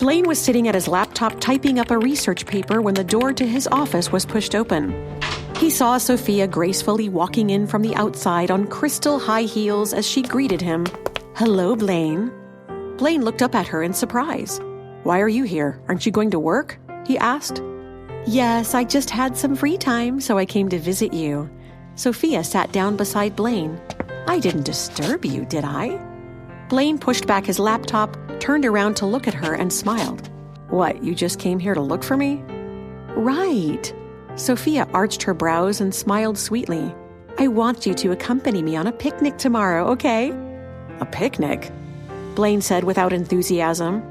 Blaine was sitting at his laptop typing up a research paper when the door to his office was pushed open. He saw Sofia gracefully walking in from the outside on crystal high heels as she greeted him. "Hello, Blaine." Blaine looked up at her in surprise. "Why are you here? Aren't you going to work?" he asked. "Yes, I just had some free time, so I came to visit you." Sofia sat down beside Blaine. "I didn't disturb you, did I?" Blaine pushed back his laptop, turned around to look at her, and smiled. "What, you just came here to look for me?" "Right." Sofia arched her brows and smiled sweetly. "I want you to accompany me on a picnic tomorrow, okay?" "A picnic?" Blaine said without enthusiasm.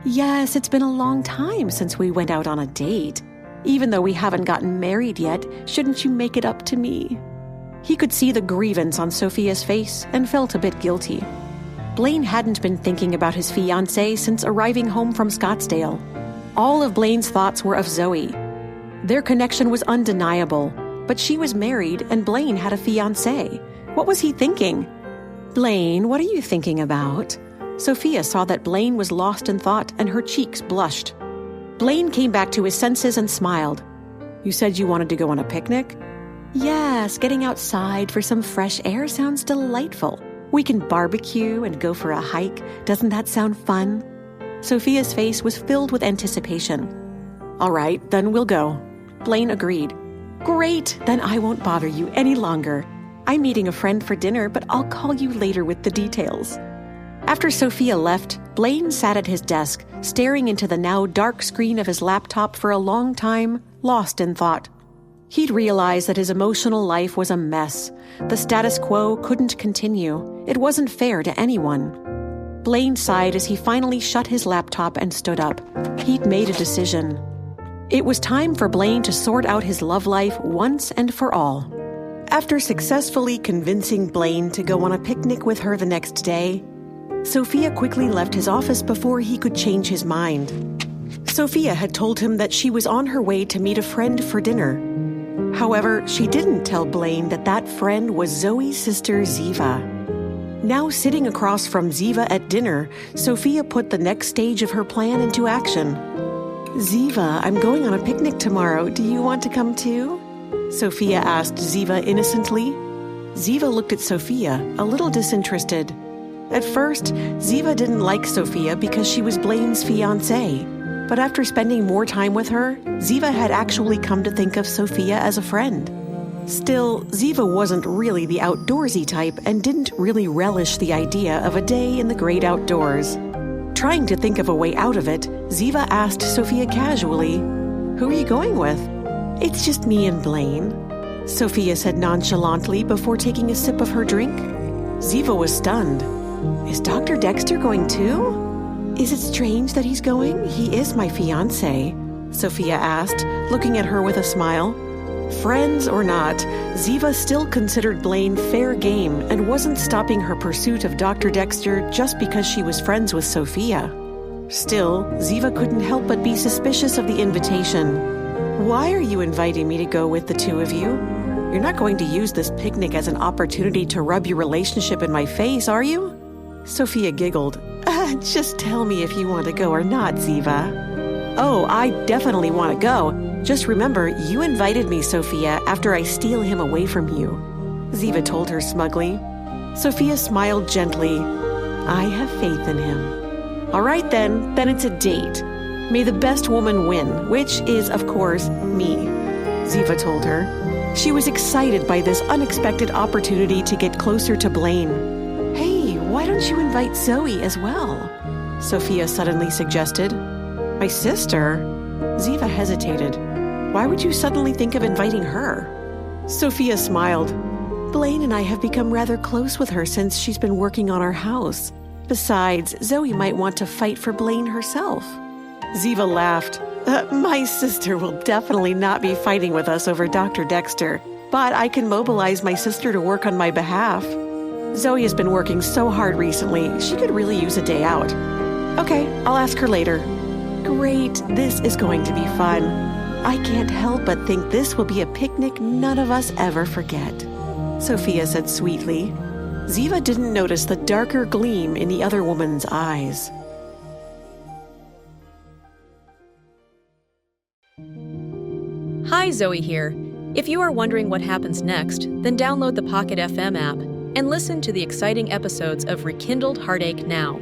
"Yes, it's been a long time since we went out on a date. Even though we haven't gotten married yet, shouldn't you make it up to me?" He could see the grievance on Sofia's face and felt a bit guilty. Blaine hadn't been thinking about his fiancée since arriving home from Scottsdale. All of Blaine's thoughts were of Zoey. Their connection was undeniable, but she was married and Blaine had a fiancé. What was he thinking? "Blaine, what are you thinking about?" Sofia saw that Blaine was lost in thought and her cheeks blushed. Blaine came back to his senses and smiled. "You said you wanted to go on a picnic?" "Yes, getting outside for some fresh air sounds delightful. We can barbecue and go for a hike. Doesn't that sound fun?" Sofia's face was filled with anticipation. "All right, then we'll go." Blaine agreed. "Great, then I won't bother you any longer. I'm meeting a friend for dinner, but I'll call you later with the details." After Sofia left, Blaine sat at his desk, staring into the now dark screen of his laptop for a long time, lost in thought. He'd realized that his emotional life was a mess. The status quo couldn't continue. It wasn't fair to anyone. Blaine sighed as he finally shut his laptop and stood up. He'd made a decision. It was time for Blaine to sort out his love life once and for all. After successfully convincing Blaine to go on a picnic with her the next day, Sofia quickly left his office before he could change his mind. Sofia had told him that she was on her way to meet a friend for dinner. However, she didn't tell Blaine that that friend was Zoey's sister Ziva. Now sitting across from Ziva at dinner, Sofia put the next stage of her plan into action. "Ziva, I'm going on a picnic tomorrow. Do you want to come too?" Sofia asked Ziva innocently. Ziva looked at Sofia, a little disinterested. At first, Ziva didn't like Sofia because she was Blaine's fiancée. But after spending more time with her, Ziva had actually come to think of Sofia as a friend. Still, Ziva wasn't really the outdoorsy type and didn't really relish the idea of a day in the great outdoors. Trying to think of a way out of it, Ziva asked Sofia casually, "Who are you going with?" "It's just me and Blaine," Sofia said nonchalantly before taking a sip of her drink. Ziva was stunned. "Is Dr. Dexter going too?" "Is it strange that he's going? He is my fiancé," Sofia asked, looking at her with a smile. Friends or not, Ziva still considered Blaine fair game and wasn't stopping her pursuit of Dr. Dexter just because she was friends with Sofia. Still, Ziva couldn't help but be suspicious of the invitation. "Why are you inviting me to go with the two of you? You're not going to use this picnic as an opportunity to rub your relationship in my face, are you?" Sofia giggled. "Just tell me if you want to go or not, Ziva." "Oh, I definitely want to go. Just remember, you invited me, Sofia, after I steal him away from you," Ziva told her smugly. Sofia smiled gently. "I have faith in him." "All right then it's a date. May the best woman win, which is, of course, me," Ziva told her. She was excited by this unexpected opportunity to get closer to Blaine. "Hey, why don't you invite Zoey as well?" Sofia suddenly suggested. "My sister?" Ziva hesitated. "Why would you suddenly think of inviting her?" Sofia smiled. "Blaine and I have become rather close with her since she's been working on our house. Besides, Zoey might want to fight for Blaine herself." Ziva laughed. My sister will definitely not be fighting with us over Dr. Dexter, but I can mobilize my sister to work on my behalf. Zoey has been working so hard recently, she could really use a day out." "Okay, I'll ask her later." "Great, this is going to be fun. I can't help but think this will be a picnic none of us ever forget," Sofia said sweetly. Ziva didn't notice the darker gleam in the other woman's eyes. Hi, Zoe here. If you are wondering what happens next, then download the Pocket FM app and listen to the exciting episodes of Rekindled Heartache now.